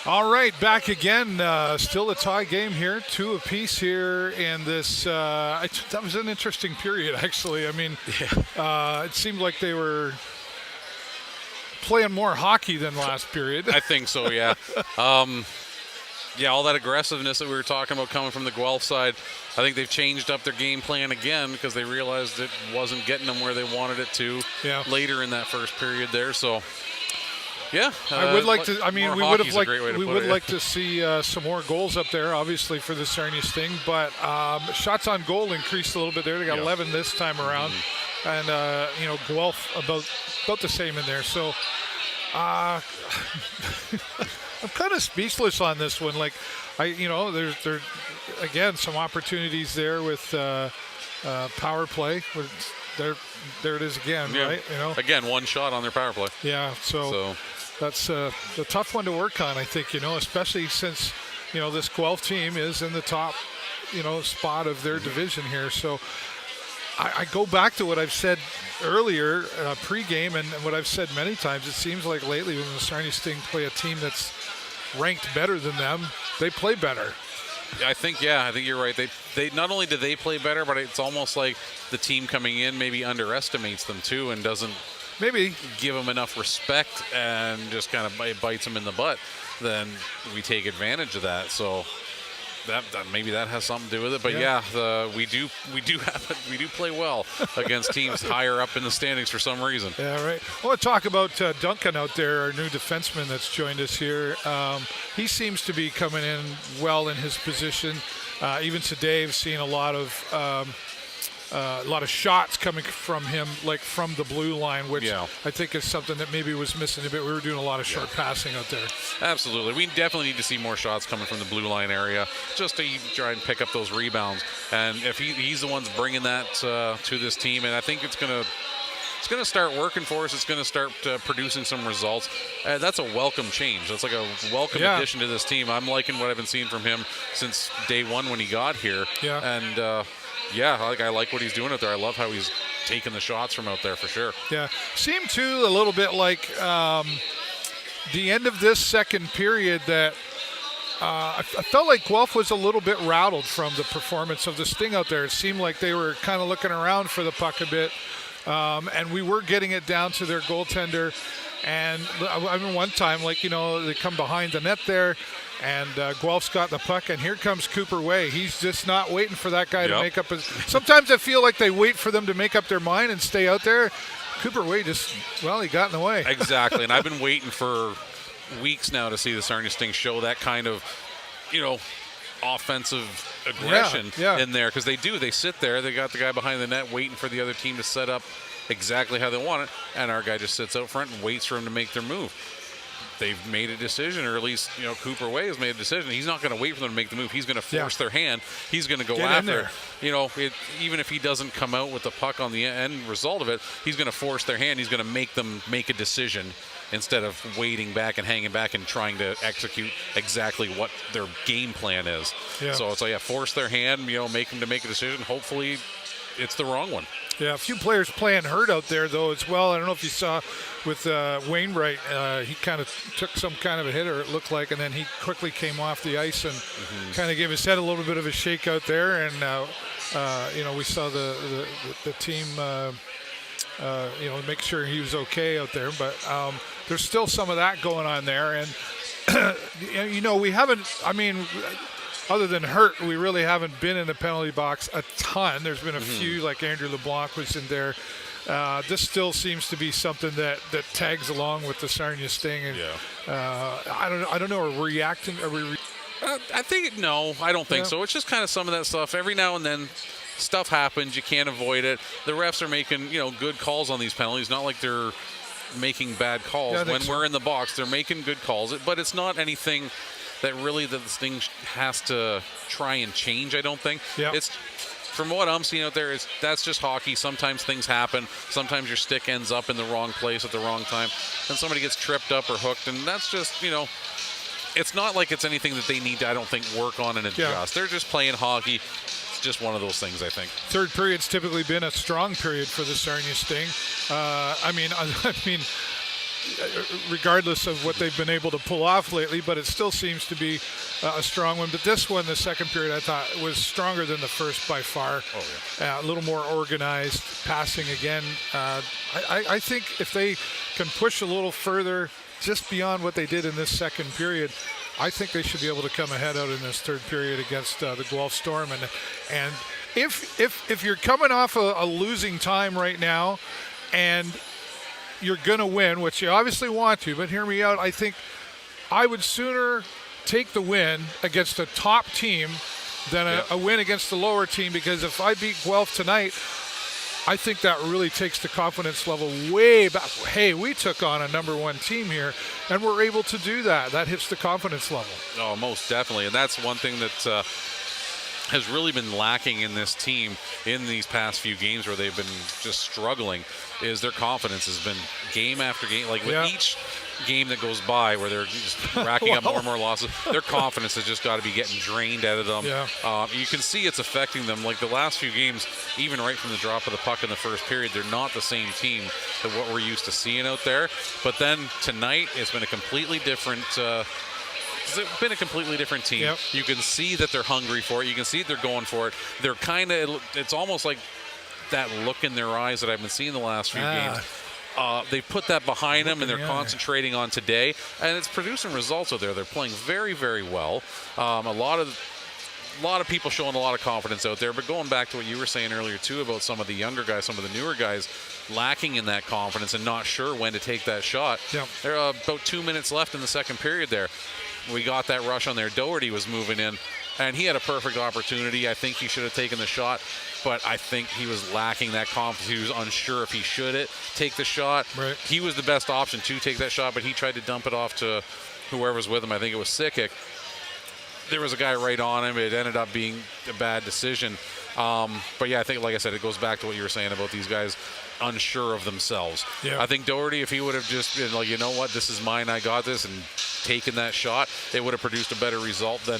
All right, back again. Still a tie game here, 2 apiece here in this. That was an interesting period, actually. I mean, it seemed like they were playing more hockey than last period. I think so, yeah. All that aggressiveness that we were talking about coming from the Guelph side, I think they've changed up their game plan again because they realized it wasn't getting them where they wanted it to later in that first period there. So, I would like to. I mean, we would like to see some more goals up there, obviously for the Sarnia Sting. But shots on goal increased a little bit there. They got 11 this time around, and Guelph about the same in there. So I'm kind of speechless on this one. Like, there's again some opportunities there with power play. There it is again, right? Again, one shot on their power play. Yeah, so. That's a tough one to work on, I think, especially since, this Guelph team is in the top, spot of their division here. So I go back to what I've said earlier pregame and what I've said many times. It seems like lately when the Sarnia Sting play a team that's ranked better than them, they play better. I think you're right. They not only do they play better, but it's almost like the team coming in maybe underestimates them too and doesn't maybe give them enough respect and just kind of bites them in the butt. Then we take advantage of that. So that maybe that has something to do with it. But we do play well against teams higher up in the standings for some reason. Yeah, right. I want to talk about Duncan out there, our new defenseman that's joined us here. He seems to be coming in well in his position. Even today, I've seen a lot of shots coming from him, like from the blue line, which I think is something that maybe was missing a bit. We were doing a lot of short passing out there. Absolutely. We definitely need to see more shots coming from the blue line area just to try and pick up those rebounds. And if he's the one's bringing that to this team, and I think it's going to start working for us. It's going to start producing some results. That's a welcome change. That's like a welcome addition to this team. I'm liking what I've been seeing from him since day one when he got here. Yeah. And I like what he's doing out there. I love how he's taking the shots from out there for sure. Yeah. Seemed too a little bit like the end of this second period that I felt like Guelph was a little bit rattled from the performance of the Sting out there. It seemed like they were kind of looking around for the puck a bit. And we were getting it down to their goaltender. And I mean, one time, they come behind the net there, and Guelph's got the puck, and here comes Cooper Way. He's just not waiting for that guy to make up his. Sometimes I feel like they wait for them to make up their mind and stay out there. Cooper Way he got in the way. Exactly, and I've been waiting for weeks now to see the Sarnia Sting show that kind of, offensive aggression in there, because they sit there, they got the guy behind the net waiting for the other team to set up exactly how they want it, and our guy just sits out front and waits for him to make their move. They've made a decision, or at least Cooper Way has made a decision. He's not going to wait for them to make the move. He's going to force their hand. He's going to go after it. Even if he doesn't come out with the puck on the end result of it, he's going to force their hand. He's going to make them make a decision instead of waiting back and hanging back and trying to execute exactly what their game plan is. So force their hand, make them to make a decision. Hopefully it's the wrong one. Yeah, a few players playing hurt out there, though, as well. I don't know if you saw with Wainwright. He kind of took some kind of a hit, or it looked like, and then he quickly came off the ice and kind of gave his head a little bit of a shake out there. And, we saw the team, make sure he was okay out there. But there's still some of that going on there. And, we haven't, other than hurt, we really haven't been in the penalty box a ton. There's been a few, like Andrew LeBlanc was in there. This still seems to be something that tags along with the Sarnia Sting. And, I don't know. Are we reacting? I don't think so. It's just kind of some of that stuff. Every now and then, stuff happens. You can't avoid it. The refs are making good calls on these penalties. Not like they're making bad calls. When we're in the box, they're making good calls. But it's not anything that really the Sting has to try and change, I don't think. It's, from what I'm seeing out there, that's just hockey. Sometimes things happen. Sometimes your stick ends up in the wrong place at the wrong time, and somebody gets tripped up or hooked, and that's just, it's not like it's anything that they need to, I don't think, work on and adjust. They're just playing hockey. It's just one of those things, I think. Third period's typically been a strong period for the Sarnia Sting. regardless of what they've been able to pull off lately, but it still seems to be a strong one. But this one, the second period, I thought was stronger than the first by far. Oh, yeah. A little more organized, passing again. I think if they can push a little further just beyond what they did in this second period, I think they should be able to come ahead out in this third period against the Guelph Storm. And if you're coming off a losing time right now and you're going to win, which you obviously want to, but hear me out, I think I would sooner take the win against a top team than a win against the lower team, because if I beat Guelph tonight, I think that really takes the confidence level way back. Hey, we took on a number one team here, and we're able to do that. That hits the confidence level. Oh, most definitely. And that's one thing that has really been lacking in this team in these past few games where they've been just struggling, is their confidence has been game after game. Like with each game that goes by where they're just racking up more and more losses, their confidence has just got to be getting drained out of them. You can see it's affecting them. Like the last few games, even right from the drop of the puck in the first period, they're not the same team that what we're used to seeing out there. But then tonight, it's been a completely different it's been a completely different team. You can see that they're hungry for it. You can see that they're going for it. They're kind of, it's almost like that look in their eyes that I've been seeing the last few games. They put that behind them, and they're concentrating on today, and it's producing results out there. They're playing very, very well. A lot of people showing a lot of confidence out there. But going back to what you were saying earlier too about some of the younger guys, some of the newer guys lacking in that confidence and not sure when to take that shot. There are about 2 minutes left in the second period there. We got that rush on there. Doherty was moving in, and he had a perfect opportunity. I think he should have taken the shot, but I think he was lacking that confidence. He was unsure if he should take the shot. He was the best option to take that shot, but he tried to dump it off to whoever's with him. I think it was Sikic. There was a guy right on him. It ended up being a bad decision. But yeah, I think, like I said, it goes back to what you were saying about these guys unsure of themselves. I think Doherty, if he would have just been like, you know what, this is mine, I got this, and taken that shot, it would have produced a better result than,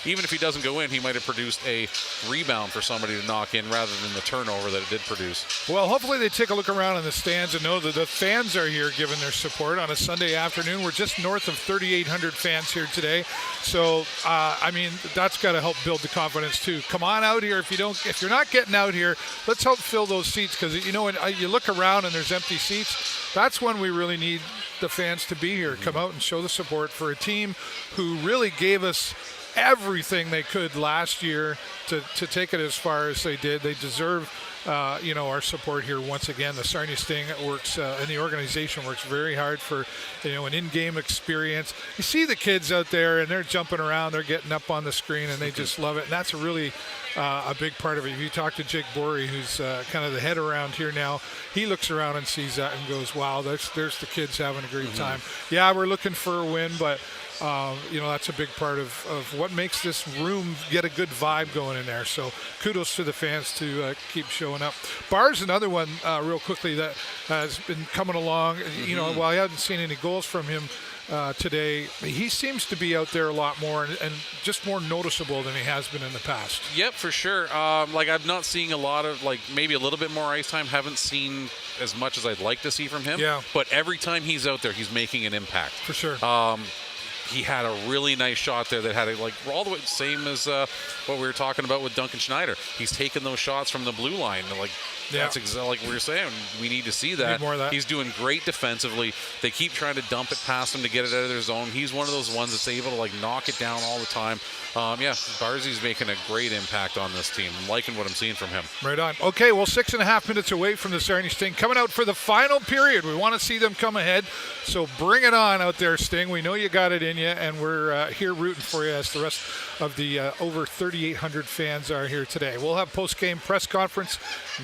even if he doesn't go in, he might have produced a rebound for somebody to knock in rather than the turnover that it did produce. Well, hopefully they take a look around in the stands and know that the fans are here giving their support on a Sunday afternoon. We're just north of 3,800 fans here today. So, I mean, that's got to help build the confidence too. Come on out here. If you're not getting out here, let's help fill those seats, because, you know, when you look around and there's empty seats, that's when we really need the fans to be here. Come out and show the support for a team who really gave us everything they could last year to take it as far as they did. They deserve our support here once again. The Sarnia Sting works and the organization works very hard for an in-game experience. You see the kids out there and they're jumping around, they're getting up on the screen, and they just love it. And that's really a big part of it. If you talk to Jake Borey, who's kind of the head around here now, he looks around and sees that and goes, wow, there's the kids having a great time. Yeah, we're looking for a win, but that's a big part of what makes this room get a good vibe going in there. So kudos to the fans to keep showing up. Barr's another one, real quickly, that has been coming along. While I haven't seen any goals from him today, he seems to be out there a lot more and just more noticeable than he has been in the past. Yep, for sure. I'm not seeing a lot of, maybe a little bit more ice time. Haven't seen as much as I'd like to see from him. Yeah. But every time he's out there, he's making an impact. For sure. He had a really nice shot there that had all the way same as what we were talking about with Duncan Schneider. He's taking those shots from the blue line. That's exactly like we were saying. We need to see that. Need more of that. He's doing great defensively. They keep trying to dump it past him to get it out of their zone. He's one of those ones that's able to knock it down all the time. Barzey's making a great impact on this team. I'm liking what I'm seeing from him. Right on. Okay, well, 6.5 minutes away from the Sarnia Sting. Coming out for the final period. We want to see them come ahead. So bring it on out there, Sting. We know you got it in you, and we're here rooting for you as the rest of the over 3,800 fans are here today. We'll have post-game press conference.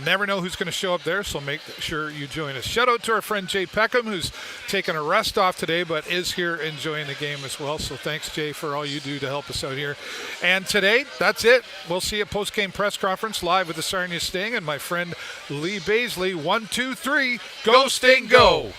Never know who's going to show up there, so make sure you join us. Shout out to our friend Jay Peckham, who's taken a rest off today, but is here enjoying the game as well. So thanks, Jay, for all you do to help us out here. And today, that's it. We'll see you at post-game press conference live with the Sarnia Sting and my friend Lee Bazeley. 1, 2, 3, go Sting, go!